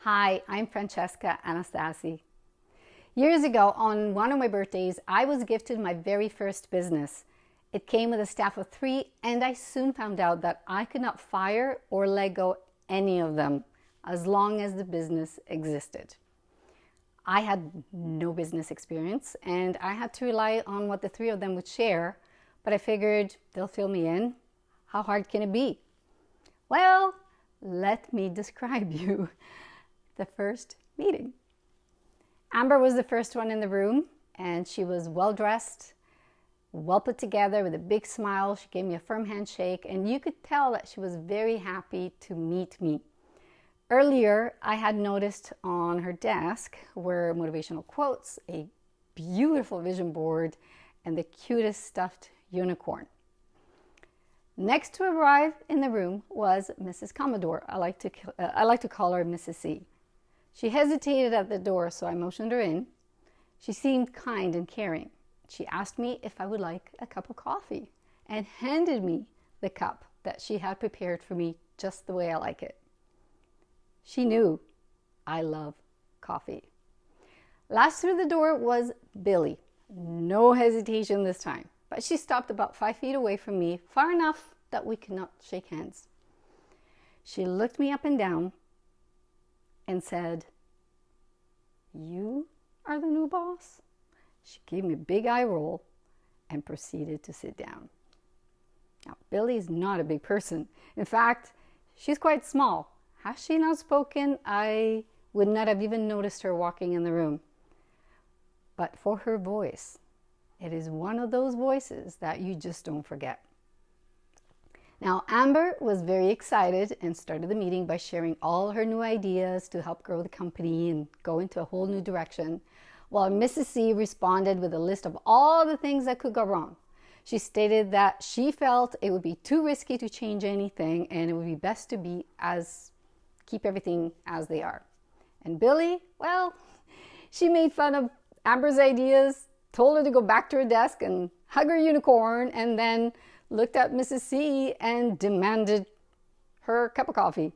Hi, I'm Francesca Anastasi. Years ago, on one of my birthdays, I was gifted my very first business. It came with a staff of 3, and I soon found out that I could not fire or let go any of them as long as the business existed. I had no business experience, and I had to rely on what the 3 of them would share, but I figured they'll fill me in. How hard can it be? Well, let me describe you the first meeting. Amber was the first one in the room, and she was well dressed, well put together with a big smile. She gave me a firm handshake, and you could tell that she was very happy to meet me. Earlier, I had noticed on her desk were motivational quotes, a beautiful vision board, and the cutest stuffed unicorn. Next to arrive in the room was Mrs. Commodore. I like to call her Mrs. C. She hesitated at the door, so I motioned her in. She seemed kind and caring. She asked me if I would like a cup of coffee and handed me the cup that she had prepared for me just the way I like it. She knew I love coffee. Last through the door was Billy. No hesitation this time, but she stopped about 5 feet away from me, far enough that we could not shake hands. She looked me up and down and said, "You are the new boss?" She gave me a big eye roll and proceeded to sit down. Now, Billy's not a big person. In fact, she's quite small. Had she not spoken, I would not have even noticed her walking in the room. But for her voice, it is one of those voices that you just don't forget. Now, Amber was very excited and started the meeting by sharing all her new ideas to help grow the company and go into a whole new direction, while Mrs. C responded with a list of all the things that could go wrong. She stated that she felt it would be too risky to change anything and it would be best to keep everything as they are. And Billy, well, she made fun of Amber's ideas, told her to go back to her desk and hug her unicorn, and then looked at Mrs. C and demanded her cup of coffee.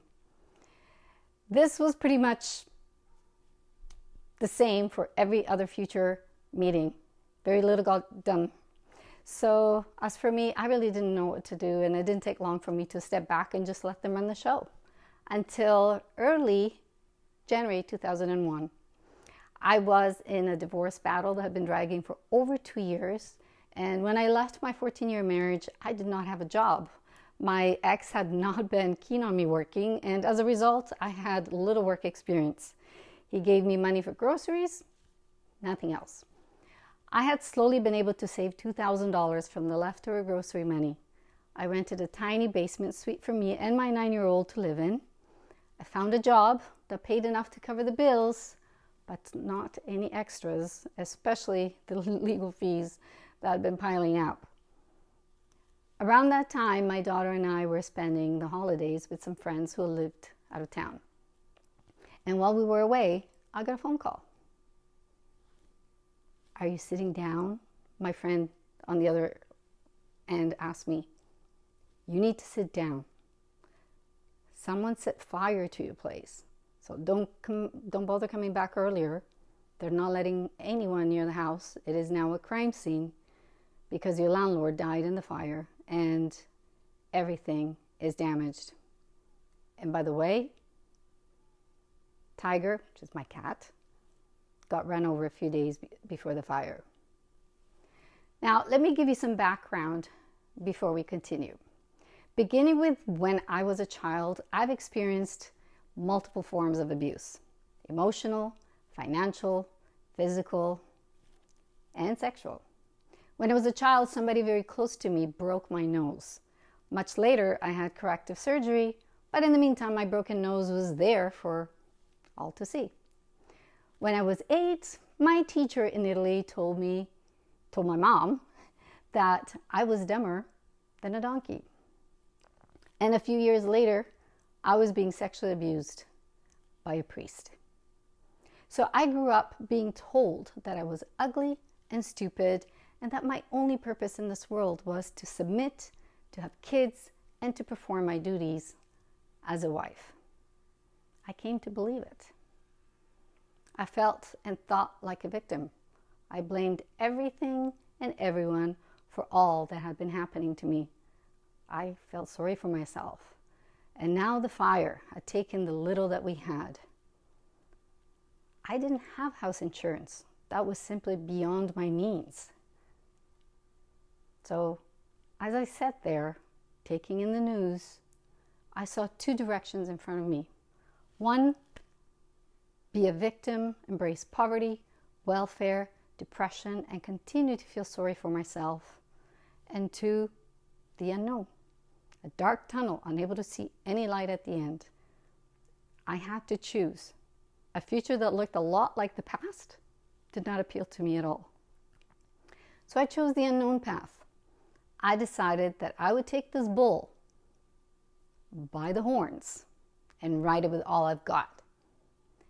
This was pretty much the same for every other future meeting. Very little got done. So as for me, I really didn't know what to do, and it didn't take long for me to step back and just let them run the show until early January 2001. I was in a divorce battle that had been dragging for over 2 years. And when I left my 14-year marriage, I did not have a job. My ex had not been keen on me working, and as a result, I had little work experience. He gave me money for groceries, nothing else. I had slowly been able to save $2,000 from the leftover grocery money. I rented a tiny basement suite for me and my 9-year-old to live in. I found a job that paid enough to cover the bills, but not any extras, especially the legal fees that had been piling up. Around that time, my daughter and I were spending the holidays with some friends who lived out of town. And while we were away, I got a phone call. "Are you sitting down?" My friend on the other end asked me. "You need to sit down. Someone set fire to your place. So don't bother coming back earlier. They're not letting anyone near the house. It is now a crime scene because your landlord died in the fire and everything is damaged. And by the way, Tiger, which is my cat, got run over a few days before the fire." Now, let me give you some background before we continue. Beginning with when I was a child, I've experienced multiple forms of abuse: emotional, financial, physical, and sexual. When I was a child, somebody very close to me broke my nose. Much later, I had corrective surgery, but in the meantime, my broken nose was there for all to see. When I was 8, my teacher in Italy told my mom that I was dumber than a donkey. And a few years later, I was being sexually abused by a priest. So I grew up being told that I was ugly and stupid, and that my only purpose in this world was to submit, to have kids, and to perform my duties as a wife. I came to believe it. I felt and thought like a victim. I blamed everything and everyone for all that had been happening to me. I felt sorry for myself. And now the fire had taken the little that we had. I didn't have house insurance. That was simply beyond my means. So, as I sat there, taking in the news, I saw two directions in front of me. One, be a victim, embrace poverty, welfare, depression, and continue to feel sorry for myself. And two, the unknown, a dark tunnel, unable to see any light at the end. I had to choose. A future that looked a lot like the past did not appeal to me at all. So I chose the unknown path. I decided that I would take this bull by the horns and ride it with all I've got.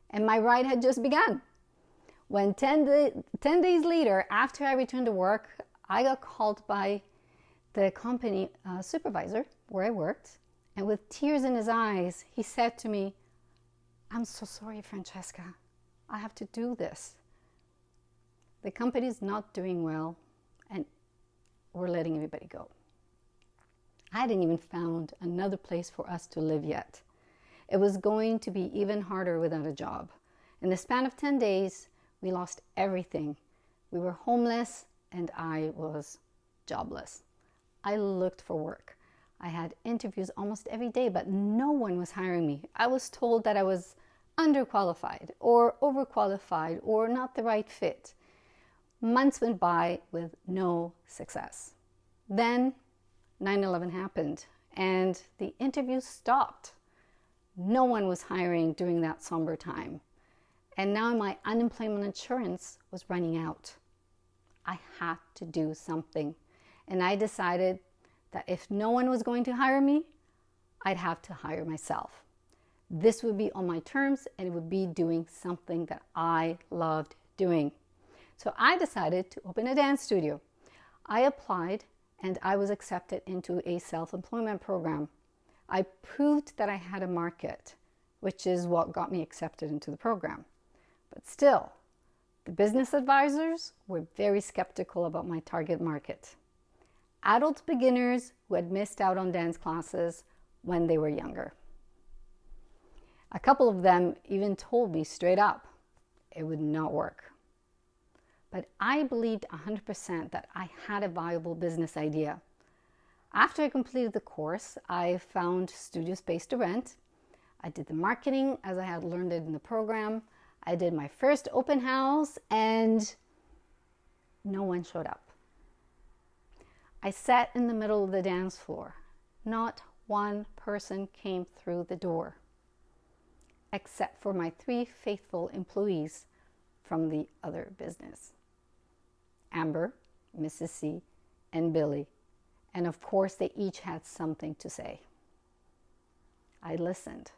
And my ride had just begun. When 10 days later, after I returned to work, I got called by the company supervisor where I worked, and with tears in his eyes, he said to me, "I'm so sorry, Francesca. I have to do this. The company is not doing well, and we're letting everybody go." I hadn't even found another place for us to live yet. It was going to be even harder without a job. In the span of 10 days, we lost everything. We were homeless, and I was jobless. I looked for work. I had interviews almost every day, but no one was hiring me. I was told that I was underqualified or overqualified or not the right fit. Months went by with no success. Then 9/11 happened and the interviews stopped. No one was hiring during that somber time. And now my unemployment insurance was running out. I had to do something. And I decided that if no one was going to hire me, I'd have to hire myself. This would be on my terms, and it would be doing something that I loved doing. So I decided to open a dance studio. I applied, and I was accepted into a self-employment program. I proved that I had a market, which is what got me accepted into the program. But still, the business advisors were very skeptical about my target market. Adult beginners who had missed out on dance classes when they were younger. A couple of them even told me straight up it would not work. But I believed 100% that I had a viable business idea. After I completed the course, I found studio space to rent. I did the marketing as I had learned it in the program. I did my first open house and no one showed up. I sat in the middle of the dance floor. Not one person came through the door, except for my 3 faithful employees from the other business. Amber, Mrs. C, and Billy. And of course, they each had something to say. I listened.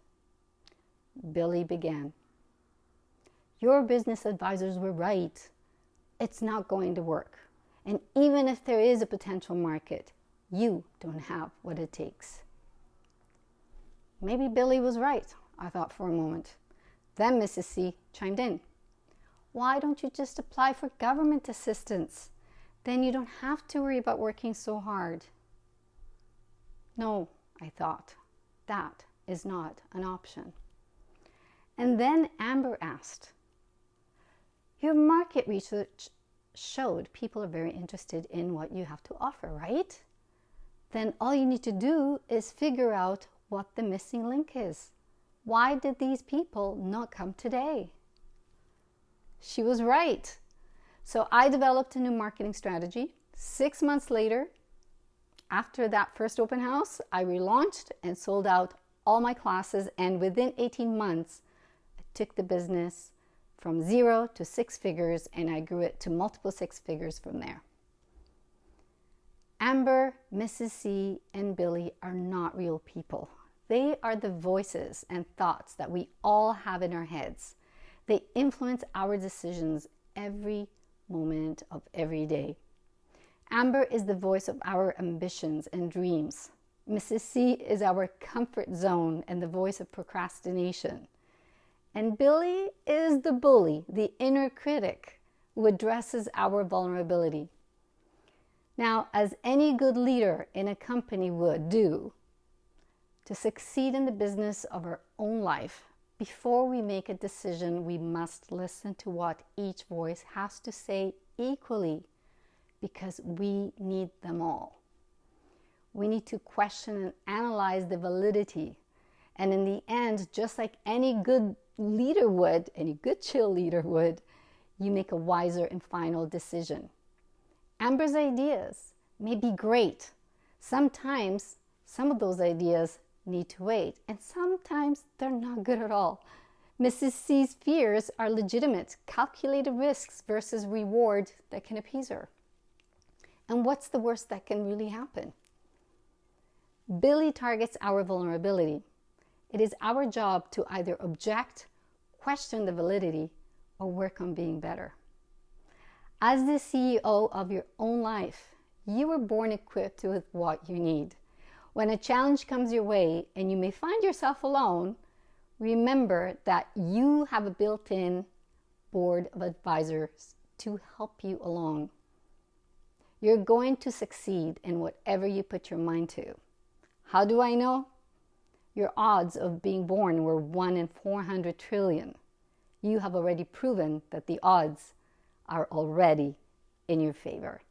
Billy began. "Your business advisors were right. It's not going to work. And even if there is a potential market, you don't have what it takes." Maybe Billy was right, I thought for a moment. Then Mrs. C chimed in. "Why don't you just apply for government assistance? Then you don't have to worry about working so hard." No, I thought, that is not an option. And then Amber asked, "Your market research showed people are very interested in what you have to offer, right? Then all you need to do is figure out what the missing link is. Why did these people not come today?" She was right. So I developed a new marketing strategy. 6 months later, after that first open house, I relaunched and sold out all my classes. And within 18 months, I took the business from 0 to 6 figures, and I grew it to multiple 6 figures from there. Amber, Mrs. C, and Billy are not real people. They are the voices and thoughts that we all have in our heads. They influence our decisions every moment of every day. Amber is the voice of our ambitions and dreams. Mrs. C is our comfort zone and the voice of procrastination. And Billy is the bully, the inner critic who addresses our vulnerability. Now, as any good leader in a company would do, to succeed in the business of our own life, before we make a decision, we must listen to what each voice has to say equally, because we need them all. We need to question and analyze the validity. And in the end, just like any good leader would, any good cheerleader would, you make a wiser and final decision. Amber's ideas may be great. Sometimes some of those ideas need to wait, and sometimes they're not good at all. Mrs. C's fears are legitimate, calculated risks versus reward that can appease her. And what's the worst that can really happen? Billy targets our vulnerability. It is our job to either object, question the validity, or work on being better. As the CEO of your own life, you were born equipped with what you need. When a challenge comes your way and you may find yourself alone, remember that you have a built-in board of advisors to help you along. You're going to succeed in whatever you put your mind to. How do I know? Your odds of being born were 1 in 400 trillion. You have already proven that the odds are already in your favor.